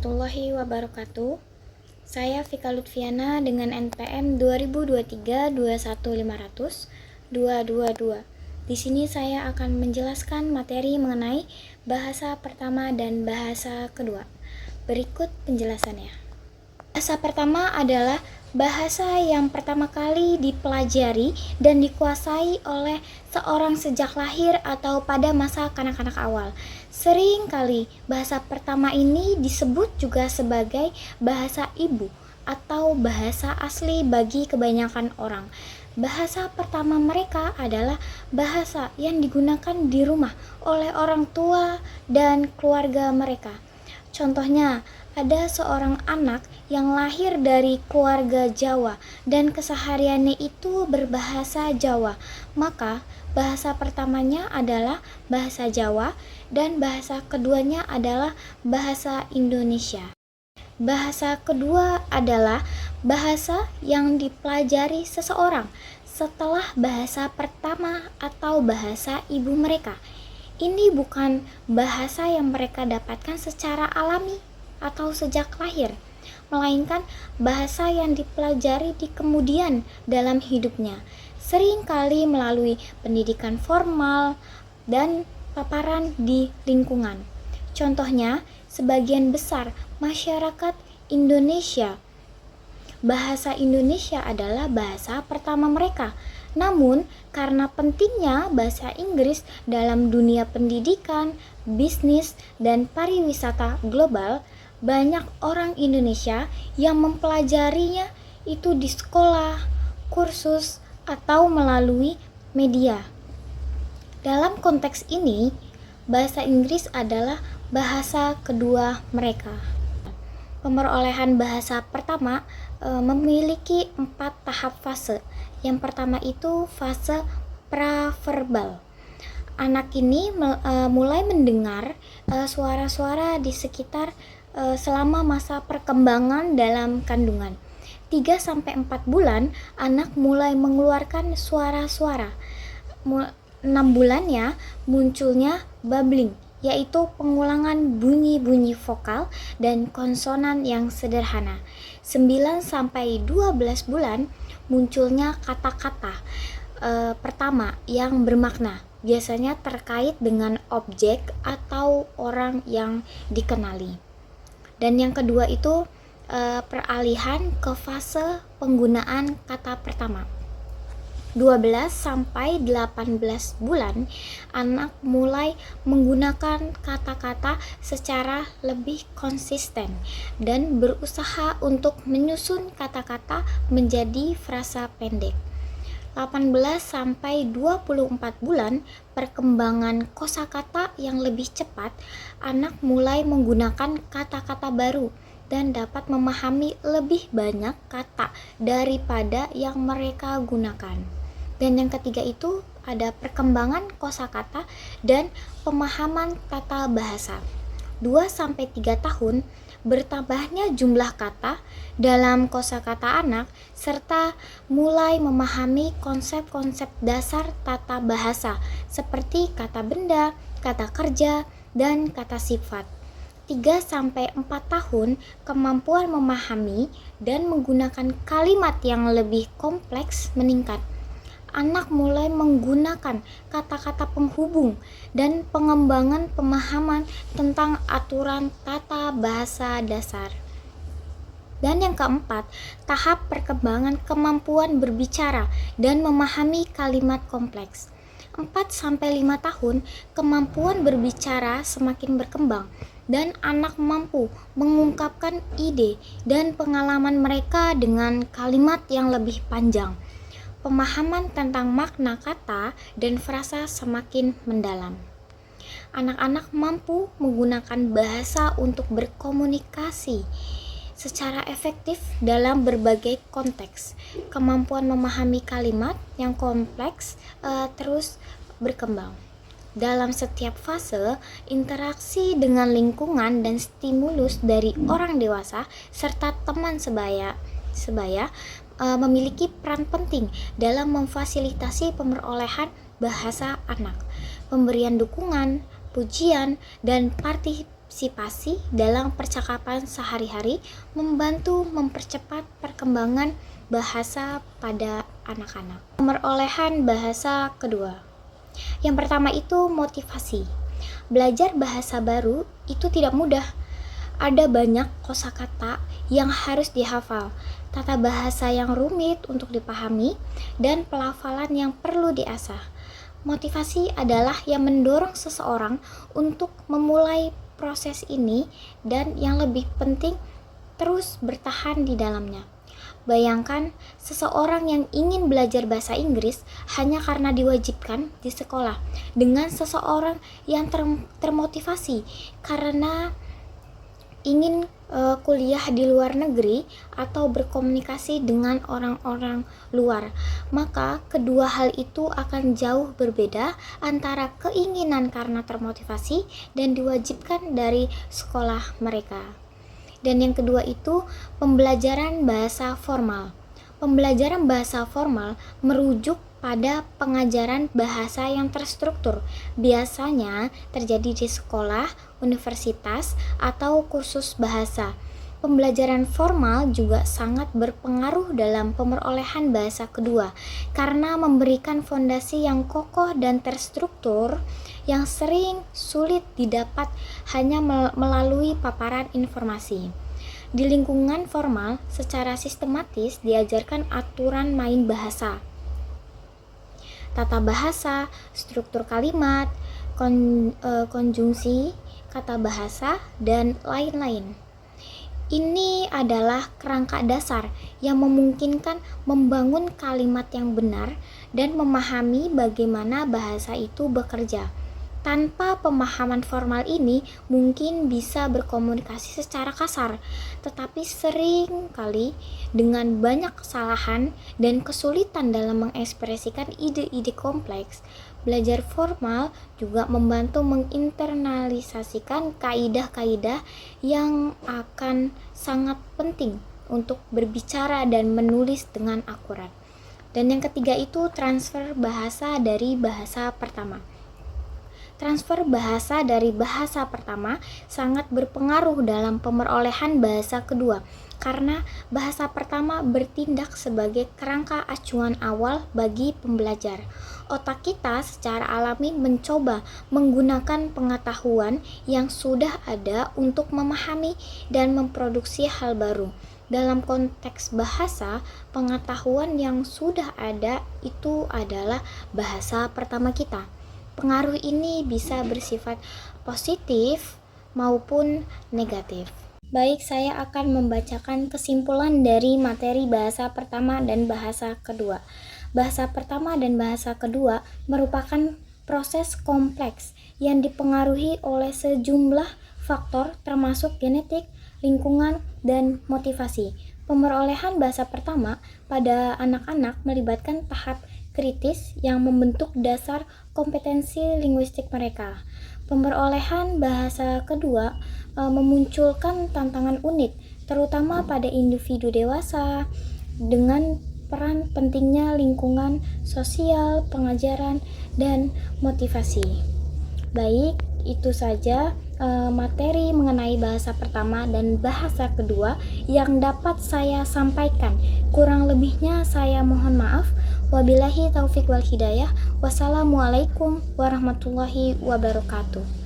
warahmatullahi wabarakatuh. Saya Vika Lutfiana dengan NPM 2023-21500-222. Di sini saya akan menjelaskan materi mengenai bahasa pertama dan bahasa kedua. Berikut penjelasannya. Bahasa pertama adalah bahasa yang pertama kali dipelajari dan dikuasai oleh seorang sejak lahir atau pada masa kanak-kanak awal. Sering kali bahasa pertama ini disebut juga sebagai bahasa ibu atau bahasa asli bagi kebanyakan orang. Bahasa pertama mereka adalah bahasa yang digunakan di rumah oleh orang tua dan keluarga mereka. Contohnya, ada seorang anak yang lahir dari keluarga Jawa dan kesehariannya itu berbahasa Jawa, maka bahasa pertamanya adalah bahasa Jawa dan bahasa keduanya adalah bahasa Indonesia. Bahasa kedua adalah bahasa yang dipelajari seseorang setelah bahasa pertama atau bahasa ibu mereka. Ini bukan bahasa yang mereka dapatkan secara alami atau sejak lahir, melainkan bahasa yang dipelajari di kemudian dalam hidupnya, seringkali melalui pendidikan formal dan paparan di lingkungan. Contohnya, sebagian besar masyarakat Indonesia, bahasa Indonesia adalah bahasa pertama mereka. Namun, karena pentingnya bahasa Inggris dalam dunia pendidikan, bisnis, dan pariwisata global, banyak orang Indonesia yang mempelajarinya itu di sekolah, kursus, atau melalui media. Dalam konteks ini, bahasa Inggris adalah bahasa kedua mereka. Pemerolehan bahasa pertama memiliki 4 tahap fase. Yang pertama itu fase praverbal. Anak ini mulai mendengar suara-suara di sekitar selama masa perkembangan dalam kandungan. 3-4 bulan anak mulai mengeluarkan suara-suara. 6 bulannya munculnya babbling, yaitu pengulangan bunyi-bunyi vokal dan konsonan yang sederhana. 9-12 bulan munculnya kata-kata pertama yang bermakna, biasanya terkait dengan objek atau orang yang dikenali. Dan yang kedua itu peralihan ke fase penggunaan kata pertama. 12-18 bulan anak mulai menggunakan kata-kata secara lebih konsisten dan berusaha untuk menyusun kata-kata menjadi frasa pendek. 18-24 bulan perkembangan kosakata yang lebih cepat, anak mulai menggunakan kata-kata baru dan dapat memahami lebih banyak kata daripada yang mereka gunakan. Dan yang ketiga itu ada perkembangan kosakata dan pemahaman tata bahasa. 2-3 tahun bertambahnya jumlah kata dalam kosakata anak serta mulai memahami konsep-konsep dasar tata bahasa seperti kata benda, kata kerja, dan kata sifat. 3-4 tahun kemampuan memahami dan menggunakan kalimat yang lebih kompleks meningkat. Anak mulai menggunakan kata-kata penghubung dan pengembangan pemahaman tentang aturan tata bahasa dasar. Dan yang keempat, tahap perkembangan kemampuan berbicara dan memahami kalimat kompleks. 4-5 tahun, kemampuan berbicara semakin berkembang dan anak mampu mengungkapkan ide dan pengalaman mereka dengan kalimat yang lebih panjang. Pemahaman tentang makna kata dan frasa semakin mendalam. Anak-anak mampu menggunakan bahasa untuk berkomunikasi secara efektif dalam berbagai konteks. Kemampuan memahami kalimat yang kompleks terus berkembang. Dalam setiap fase, interaksi dengan lingkungan dan stimulus dari orang dewasa serta teman sebaya memiliki peran penting dalam memfasilitasi pemerolehan bahasa anak. Pemberian dukungan, pujian, dan partisipasi dalam percakapan sehari-hari, membantu mempercepat perkembangan bahasa pada anak-anak. Pemerolehan bahasa kedua. Yang pertama itu motivasi. Belajar bahasa baru itu tidak mudah. Ada banyak kosakata yang harus dihafal, tata bahasa yang rumit untuk dipahami, dan pelafalan yang perlu diasah. Motivasi adalah yang mendorong seseorang untuk memulai proses ini dan yang lebih penting terus bertahan di dalamnya. Bayangkan seseorang yang ingin belajar bahasa Inggris hanya karena diwajibkan di sekolah dengan seseorang yang termotivasi karena ingin kuliah di luar negeri atau berkomunikasi dengan orang-orang luar, maka kedua hal itu akan jauh berbeda antara keinginan karena termotivasi dan diwajibkan dari sekolah mereka. Dan yang kedua itu pembelajaran bahasa formal. Pembelajaran bahasa formal merujuk pada pengajaran bahasa yang terstruktur, biasanya terjadi di sekolah, universitas, atau kursus bahasa. Pembelajaran formal juga sangat berpengaruh dalam pemerolehan bahasa kedua karena memberikan fondasi yang kokoh dan terstruktur yang sering sulit didapat hanya melalui paparan informasi. Di lingkungan formal, secara sistematis diajarkan aturan main bahasa, tata bahasa, struktur kalimat, konjungsi, kata bahasa, dan lain-lain. Ini adalah kerangka dasar yang memungkinkan membangun kalimat yang benar dan memahami bagaimana bahasa itu bekerja. Tanpa pemahaman formal ini mungkin bisa berkomunikasi secara kasar, tetapi sering kali dengan banyak kesalahan dan kesulitan dalam mengekspresikan ide-ide kompleks. Belajar formal juga membantu menginternalisasikan kaidah-kaidah yang akan sangat penting untuk berbicara dan menulis dengan akurat. Dan yang ketiga itu transfer bahasa dari bahasa pertama. Transfer bahasa dari bahasa pertama sangat berpengaruh dalam pemerolehan bahasa kedua karena bahasa pertama bertindak sebagai kerangka acuan awal bagi pembelajar. Otak kita secara alami mencoba menggunakan pengetahuan yang sudah ada untuk memahami dan memproduksi hal baru. Dalam konteks bahasa, pengetahuan yang sudah ada itu adalah bahasa pertama kita. Pengaruh ini bisa bersifat positif maupun negatif. Baik, saya akan membacakan kesimpulan dari materi bahasa pertama dan bahasa kedua. Bahasa pertama dan bahasa kedua merupakan proses kompleks yang dipengaruhi oleh sejumlah faktor termasuk genetik, lingkungan, dan motivasi. Pemerolehan bahasa pertama pada anak-anak melibatkan tahap kritis yang membentuk dasar kompetensi linguistik mereka. Pemerolehan bahasa kedua memunculkan tantangan unik, terutama pada individu dewasa, dengan peran pentingnya lingkungan sosial, pengajaran, dan motivasi. Baik, itu saja materi mengenai bahasa pertama dan bahasa kedua yang dapat saya sampaikan. Kurang lebihnya saya mohon maaf. Wabillahi taufik wal hidayah. Wassalamualaikum warahmatullahi wabarakatuh.